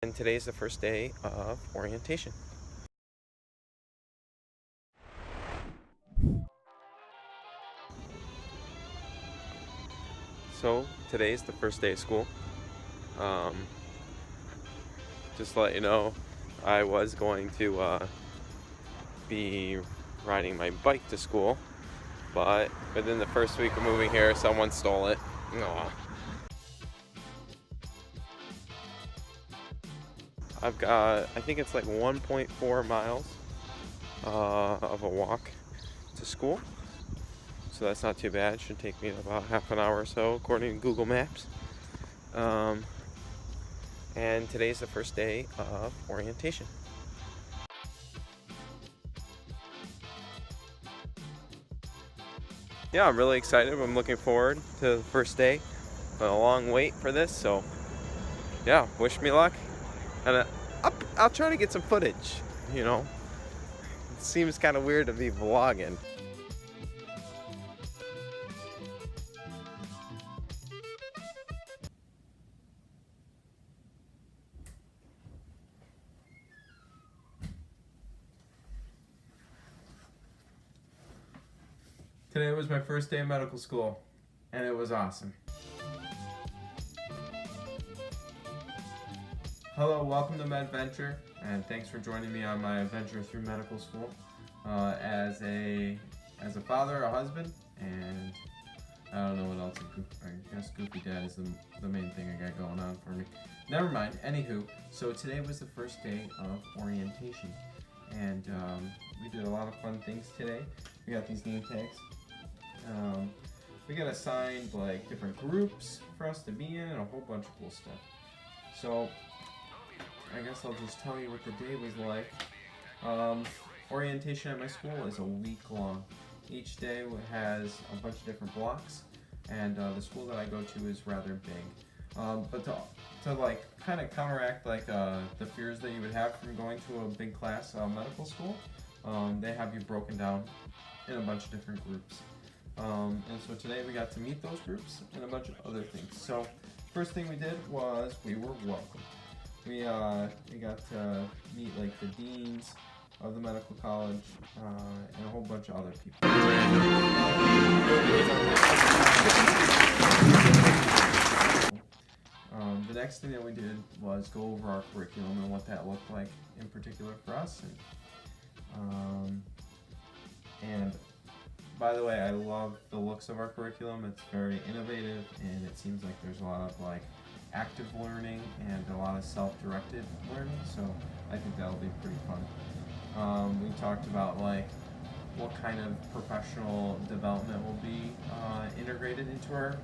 And today's the first day of orientation. So today's the first day of school. Um, just to let you know, I was going to be riding my bike to school, but within the first week of moving here, someone stole it. Aw. I've got, I think it's like 1.4 miles of a walk to school. So that's not too bad. Should take me about half an hour or so, according to Google Maps. Um, and today's the first day of orientation. Yeah, I'm really excited. I'm looking forward to the first day. A long wait for this, so yeah, wish me luck. And I'll try to get some footage, you know. It seems kind of weird to be vlogging. Today was my first day of medical school, and it was awesome. Hello, welcome to MedVenture, and thanks for joining me on my adventure through medical school. As a father, a husband, and I don't know what else. I guess Goofy Dad is the main thing I got going on for me. Never mind. Anywho, so today was the first day of orientation, and we did a lot of fun things today. We got these name tags. We got assigned like different groups for us to be in and a whole bunch of cool stuff. So I guess I'll just tell you what the day was like. Orientation at my school is a week long. Each day has a bunch of different blocks, and the school that I go to is rather big. But to like kind of counteract like the fears that you would have from going to a big class medical school, they have you broken down in a bunch of different groups. And so today we got to meet those groups and a bunch of other things. So first thing we did was we were welcomed. We got to meet like the deans of the medical college and a whole bunch of other people. The next thing that we did was go over our curriculum and what that looked like in particular for us. And by the way, I love the looks of our curriculum. It's very innovative, and it seems like there's a lot of like active learning and a lot of self-directed learning, so I think that'll be pretty fun. We talked about like what kind of professional development will be integrated into our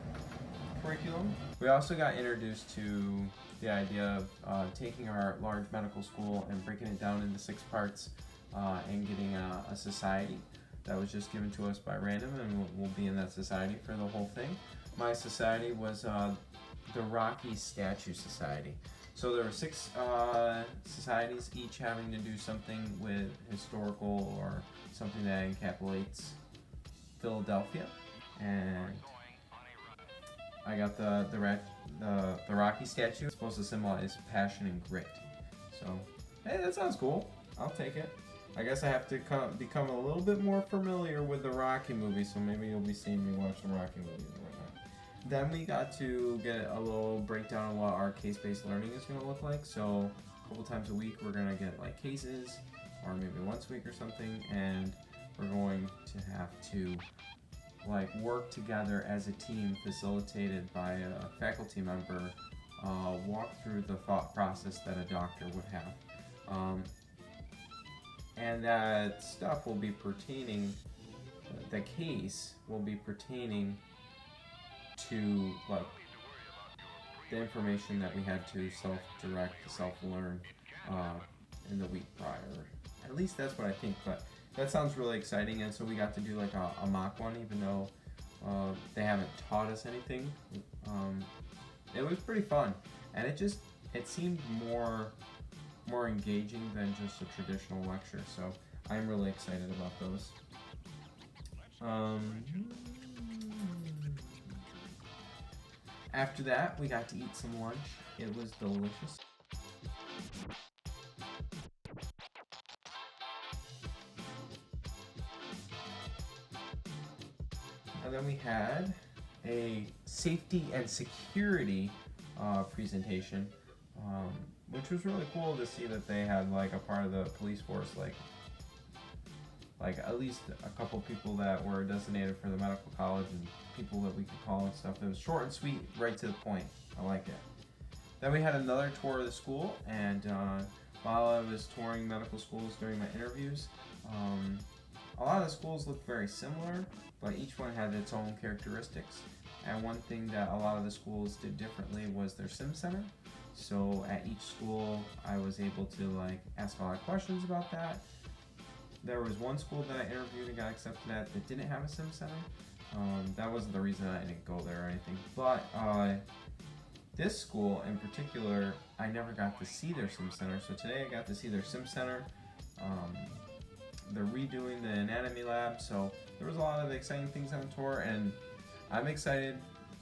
curriculum. We also got introduced to the idea of taking our large medical school and breaking it down into 6 parts and getting a society that was just given to us by random, and we'll be in that society for the whole thing. My society was the Rocky Statue Society. So there were 6 societies, each having to do something with historical or something that encapsulates Philadelphia. And I got the Rocky statue. It's supposed to symbolize passion and grit. So, hey, that sounds cool. I'll take it. I guess I have to become a little bit more familiar with the Rocky movie, so maybe you'll be seeing me watch the Rocky movie and whatnot. Then we got to get a little breakdown of what our case-based learning is going to look like. So a couple times a week we're going to get like cases, or maybe once a week or something, and we're going to have to like work together as a team facilitated by a faculty member, walk through the thought process that a doctor would have. And that stuff will be pertaining, the case will be pertaining to like the information that we had to self-direct, self-learn in the week prior. At least that's what I think, but that sounds really exciting. And so we got to do like a mock one, even though they haven't taught us anything. It was pretty fun, and it seemed more engaging than just a traditional lecture, so I'm really excited about those. After that, we got to eat some lunch. It was delicious. And then we had a safety and security presentation, which was really cool to see that they had like a part of the police force, like at least a couple people that were designated for the medical college and people that we could call and stuff. It was short and sweet, right to the point. I like it. Then we had another tour of the school, and while I was touring medical schools during my interviews, a lot of the schools looked very similar, but each one had its own characteristics. And one thing that a lot of the schools did differently was their sim center. So at each school, I was able to like ask a lot of questions about that. There was one school that I interviewed and got accepted at that didn't have a sim center. That wasn't the reason I didn't go there or anything. But this school in particular, I never got to see their sim center. So today I got to see their sim center. They're redoing the anatomy lab, so there was a lot of exciting things on the tour, and I'm excited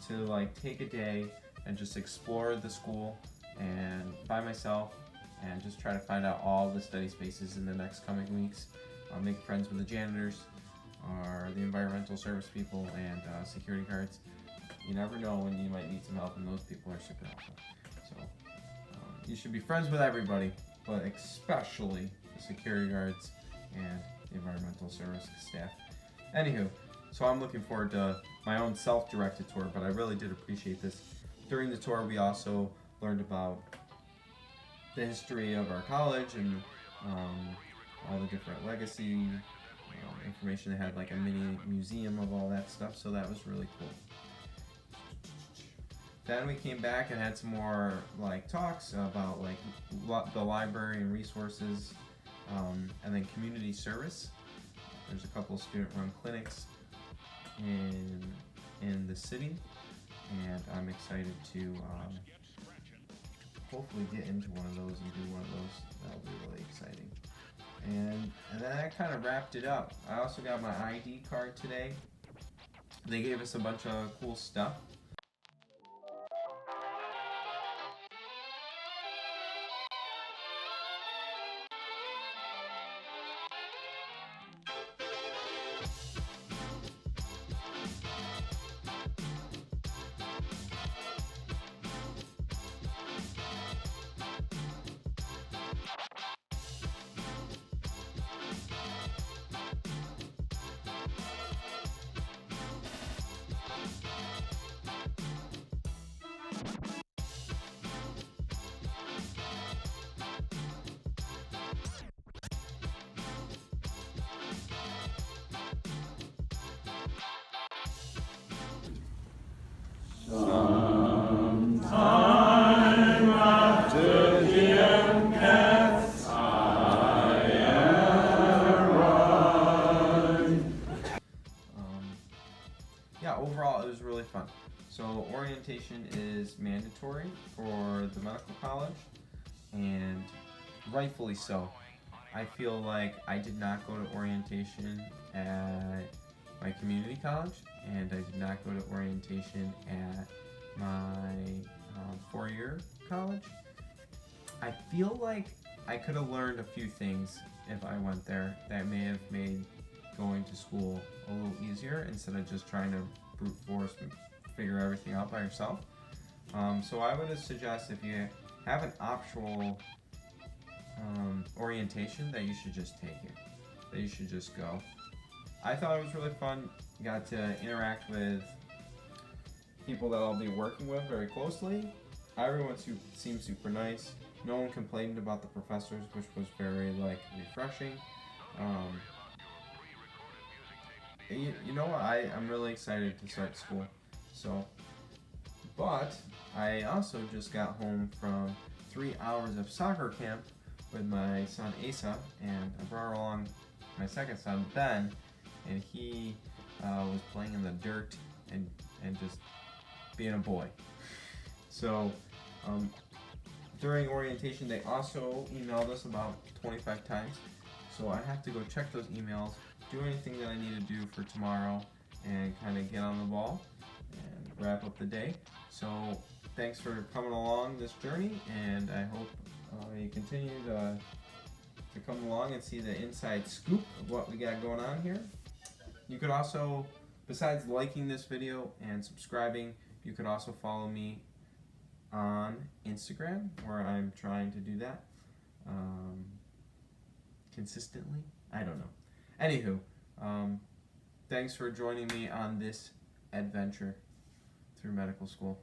to like take a day and just explore the school and by myself and just try to find out all the study spaces in the next coming weeks. I'll make friends with the janitors or the environmental service people and security guards. You never know when you might need some help, and those people are super helpful. So you should be friends with everybody, but especially the security guards and the environmental service staff. Anywho, so I'm looking forward to my own self-directed tour, but I really did appreciate this. During the tour, we also learned about the history of our college and all the different legacy information. They had like a mini museum of all that stuff, so that was really cool. Then we came back and had some more like talks about like the library and resources, and then community service. There's a couple of student-run clinics in the city, and I'm excited to hopefully get into one of those and do one of those. That'll be really exciting. And then that kind of wrapped it up. I also got my ID card today. They gave us a bunch of cool stuff. Sometime after the MCATs, I arrive. Yeah, overall it was really fun. So orientation is mandatory for the medical college, and rightfully so. I feel like I did not go to orientation at my community college, and I did not go to orientation at my four-year college. I feel like I could have learned a few things if I went there that may have made going to school a little easier instead of just trying to brute force and figure everything out by yourself. So I would suggest if you have an optional orientation that you should just take it, that you should just go. I thought it was really fun. Got to interact with people that I'll be working with very closely. Everyone seemed super nice. No one complained about the professors, which was very like refreshing. You know what? I'm really excited to start school. So, but I also just got home from 3 hours of soccer camp with my son Asa, and I brought along my second son Ben, and he was playing in the dirt and just being a boy. So during orientation they also emailed us about 25 times, so I have to go check those emails, do anything that I need to do for tomorrow, and kind of get on the ball and wrap up the day. So thanks for coming along this journey, and I hope you continue to come along and see the inside scoop of what we got going on here. You could also besides liking this video and subscribing, you could also follow me on Instagram, where I'm trying to do that consistently. I don't know. Anywho, thanks for joining me on this adventure through medical school.